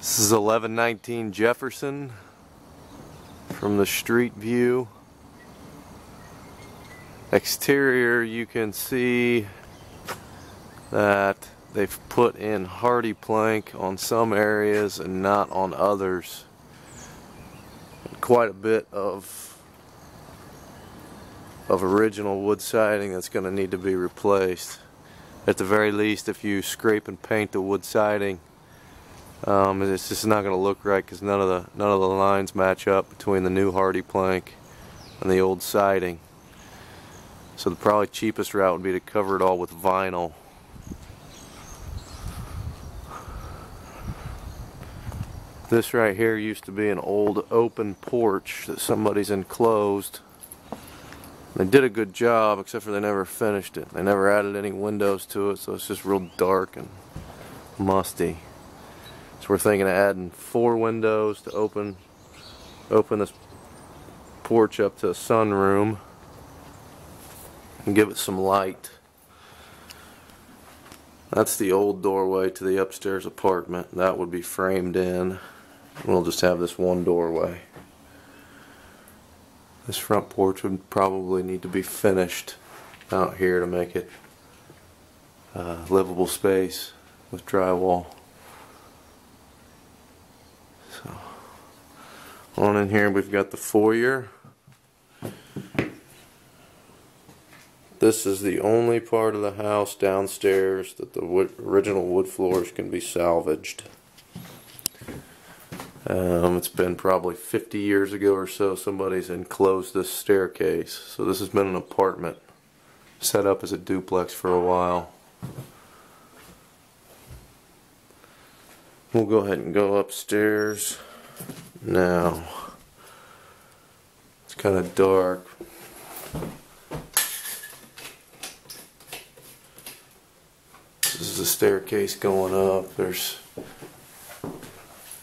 This is 1119 Jefferson from the street view. Exterior, you can see that they've put in hardy plank on some areas and not on others. And quite a bit of original wood siding that's going to need to be replaced. At the very least, if you scrape and paint the wood siding, it's just not going to look right because none of the lines match up between the new hardy plank and the old siding. So the probably cheapest route would be to cover it all with vinyl. This right here used to be an old open porch that somebody's enclosed. They did a good job, except for they never finished it. They never added any windows to it, so it's just real dark and musty. So we're thinking of adding 4 windows to open this porch up to a sunroom and give it some light. That's the old doorway to the upstairs apartment. That would be framed in. We'll just have this one doorway. This front porch would probably need to be finished out here to make it livable space with drywall. So on in here we've got the foyer. This is the only part of the house downstairs that the original wood floors can be salvaged. It's been probably 50 years ago or so somebody's enclosed this staircase. So this has been an apartment set up as a duplex for a while. We'll go ahead and go upstairs now. It's kind of dark. This is the staircase going up. There's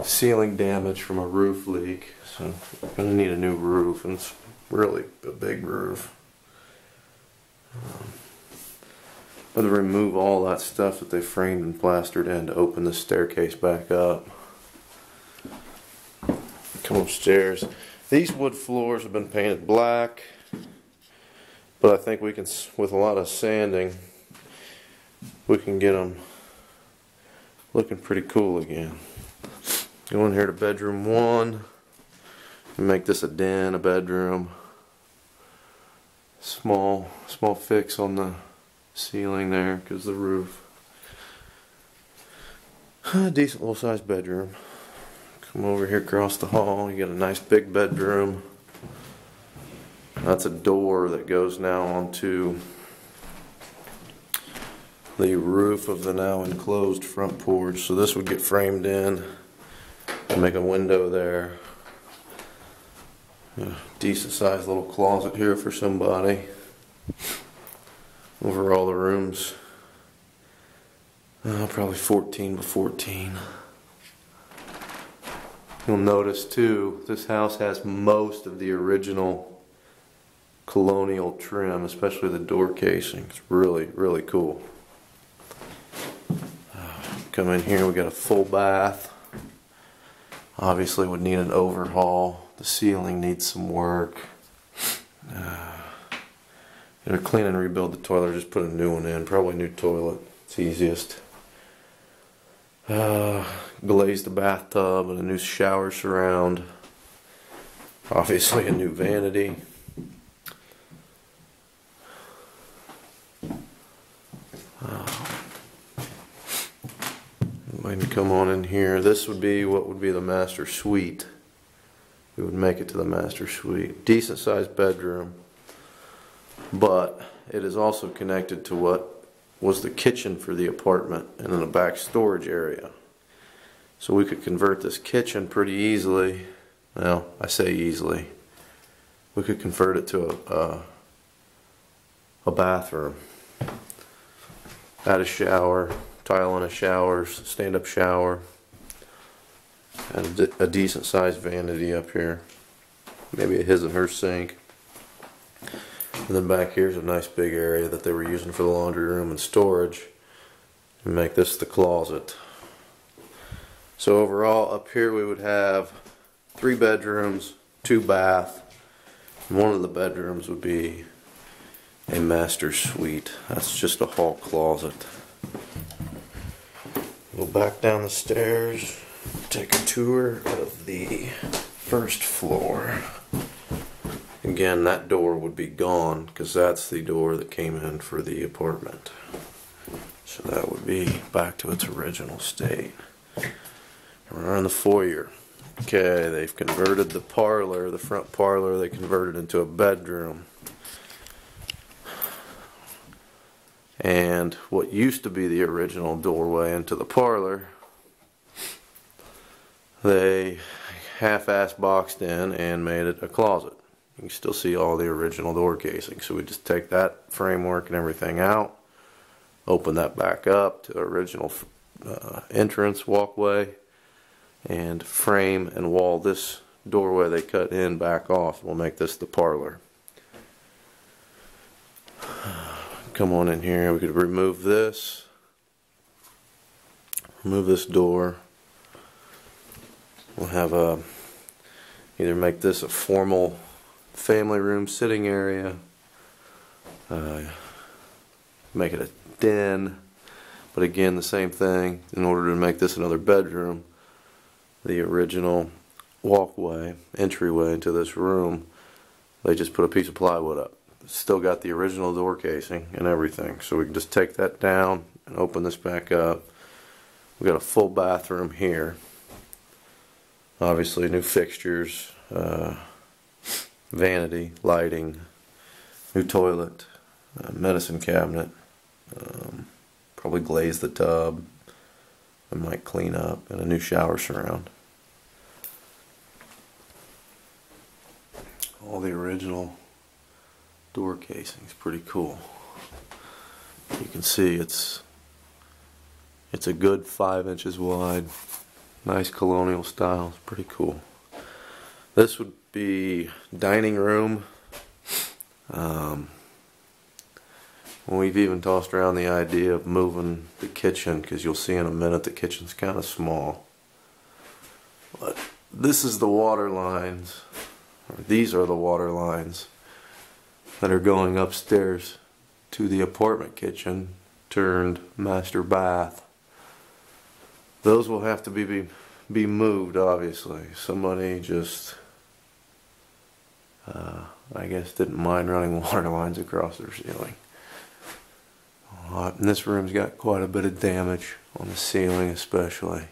ceiling damage from a roof leak, so we're going to need a new roof, and it's really a big roof. I'm going to remove all that stuff that they framed and plastered in to open the staircase back up. Come upstairs. These wood floors have been painted black, but I think we can, with a lot of sanding, we can get them looking pretty cool again. Go in here to bedroom 1 and make this a den, a bedroom. Small fix on the ceiling there because the roof. A decent little sized bedroom. Come over here across the hall, you got a nice big bedroom. That's a door that goes now onto the roof of the now enclosed front porch. So this would get framed in and make a window there. A decent sized little closet here for somebody. Over all the rooms, probably 14 by 14. You'll notice too, this house has most of the original colonial trim, especially the door casing. It's really, really cool. Come in here, we got a full bath. Obviously would need an overhaul. The ceiling needs some work. Either clean and rebuild the toilet or just put a new one in. Probably a new toilet. It's easiest. Glaze the bathtub and a new shower surround. Obviously a new vanity. We can come on in here. This would be what would be the master suite. We would make it to the master suite. Decent sized bedroom, but it is also connected to what was the kitchen for the apartment and in a back storage area. So we could convert this kitchen pretty easily. Well, I say easily. We could convert it to a bathroom. Add a shower. Tile in a shower, stand-up shower, and a decent sized vanity up here. Maybe a his and her sink. And then back here's a nice big area that they were using for the laundry room and storage. And make this the closet. So overall up here we would have 3 bedrooms, 2 bath. One of the bedrooms would be a master suite. That's just a hall closet. Go back down the stairs, take a tour of the first floor. Again, that door would be gone because that's the door that came in for the apartment. So that would be back to its original state. We're in the foyer. Okay, they've converted the parlor, the front parlor, they converted into a bedroom. And what used to be the original doorway into the parlor, they half-ass boxed in and made it a closet. You can still see all the original door casing. So we just take that framework and everything out, open that back up to the original entrance walkway, and frame and wall this doorway they cut in back off. We'll make this the parlor. Come on in here. We could remove this door. We'll have either make this a formal family room sitting area, make it a den, but again the same thing. In order to make this another bedroom, the original walkway, entryway into this room, they just put a piece of plywood up. Still got the original door casing and everything, so we can just take that down and open this back up. We got a full bathroom here, obviously new fixtures, vanity, lighting, new toilet, medicine cabinet, probably glaze the tub, I might clean up, and a new shower surround. All the original door casing is pretty cool. You can see it's a good 5 inches wide, nice colonial style. It's pretty cool. This would be dining room. We've even tossed around the idea of moving the kitchen, because you'll see in a minute the kitchen's kind of small. But this is the water lines, or these are the water lines that are going upstairs to the apartment kitchen turned master bath. Those will have to be moved, obviously. Somebody just I guess didn't mind running water lines across their ceiling. And this room's got quite a bit of damage on the ceiling especially.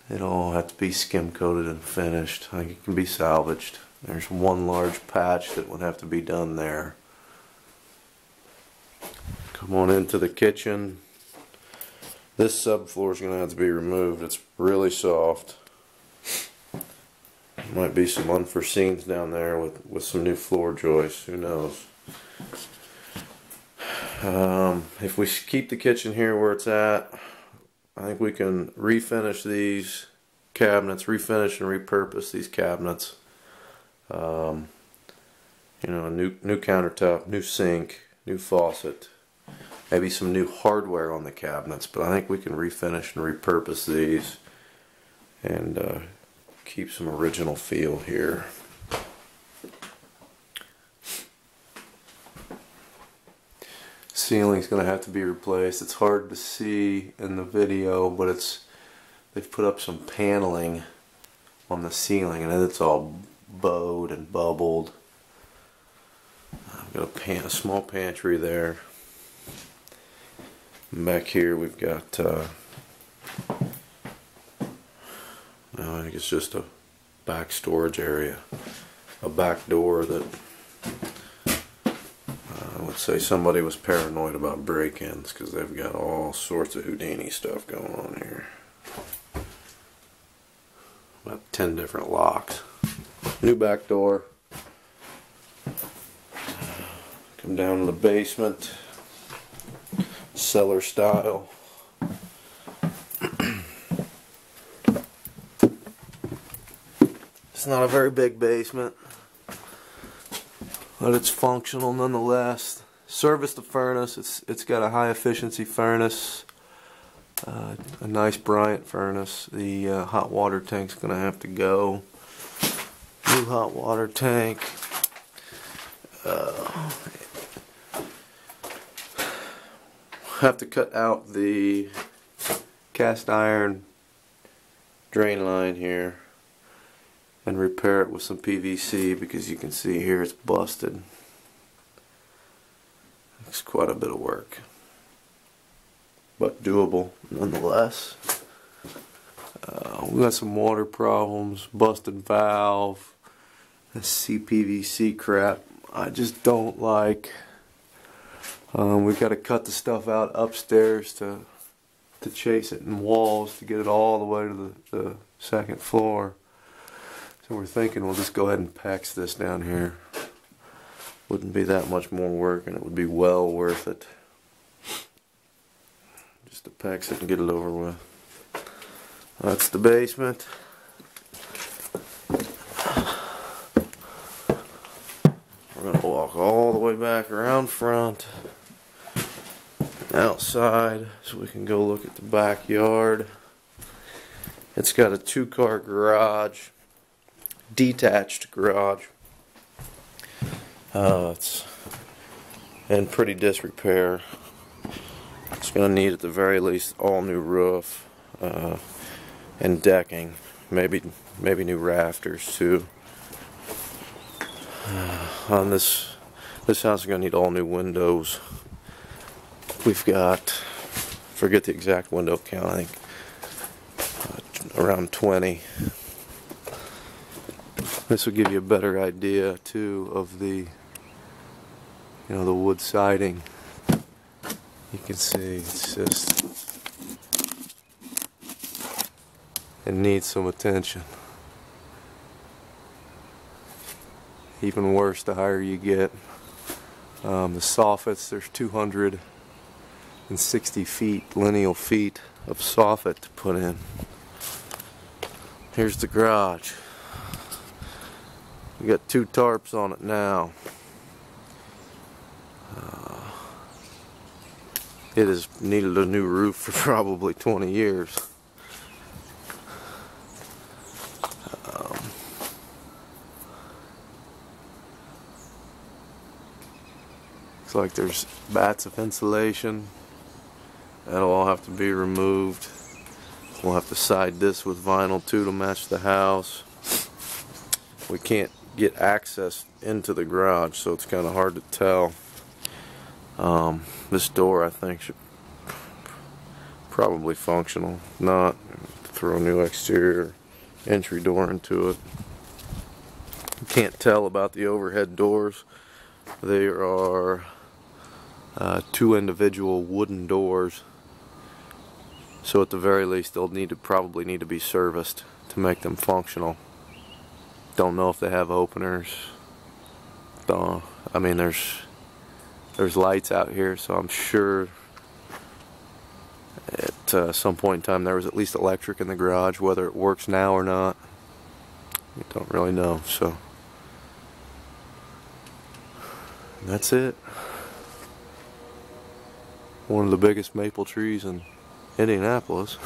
It'll all have to be skim coated and finished. I think it can be salvaged. There's one large patch that would have to be done there. Come on into the kitchen. This subfloor is going to have to be removed. It's really soft. Might be some unforeseens down there with some new floor joists. Who knows? If we keep the kitchen here where it's at, I think we can refinish these cabinets, refinish and repurpose these cabinets. You know, a new countertop, new sink, new faucet, maybe some new hardware on the cabinets, but I think we can refinish and repurpose these and keep some original feel here. Ceiling's going to have to be replaced. It's hard to see in the video, but they've put up some paneling on the ceiling and it's all bowed and bubbled. I've got a small pantry there. And back here we've got I think it's just a back storage area, a back door that I would say somebody was paranoid about break-ins, because they've got all sorts of Houdini stuff going on here. About 10 different locks. New back door. Come down to the basement, cellar style. It's not a very big basement, but it's functional nonetheless. Service the furnace. It's got a high efficiency furnace. A nice Bryant furnace. The hot water tank's going to have to go. New hot water tank. Have to cut out the cast iron drain line here and repair it with some PVC, because you can see here it's busted. It's quite a bit of work, but doable nonetheless. We got some water problems, busted valve, this CPVC crap I just don't like. We got to cut the stuff out upstairs to chase it in walls to get it all the way to the second floor. So we're thinking we'll just go ahead and PEX this down here. Wouldn't be that much more work, and it would be well worth it. Just to PEX it and get it over with. That's the basement. We're going to walk all the way back around front, outside, so we can go look at the backyard. It's got a 2-car garage, detached garage. It's in pretty disrepair. It's going to need at the very least all new roof and decking, maybe new rafters too. On this house is going to need all new windows. We've got, forget the exact window count, I think around 20. This will give you a better idea too of the, the wood siding. You can see it's just, it needs some attention. Even worse the higher you get. The soffits, there's 260 feet, lineal feet of soffit to put in. Here's the garage. We got 2 tarps on it now. It has needed a new roof for probably 20 years. Looks like there's bats of insulation. That'll all have to be removed. We'll have to side this with vinyl too to match the house. We can't get access into the garage, so it's kind of hard to tell. This door I think should probably functional. Not, throw a new exterior entry door into it. You can't tell about the overhead doors. They are 2 individual wooden doors, so at the very least they'll probably need to be serviced to make them functional. Don't know if they have openers. I mean, there's lights out here, so I'm sure at some point in time there was at least electric in the garage. Whether it works now or not, we don't really know. So that's it. One of the biggest maple trees in Indianapolis.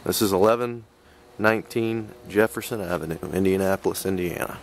This is 1119 Jefferson Avenue, Indianapolis, Indiana.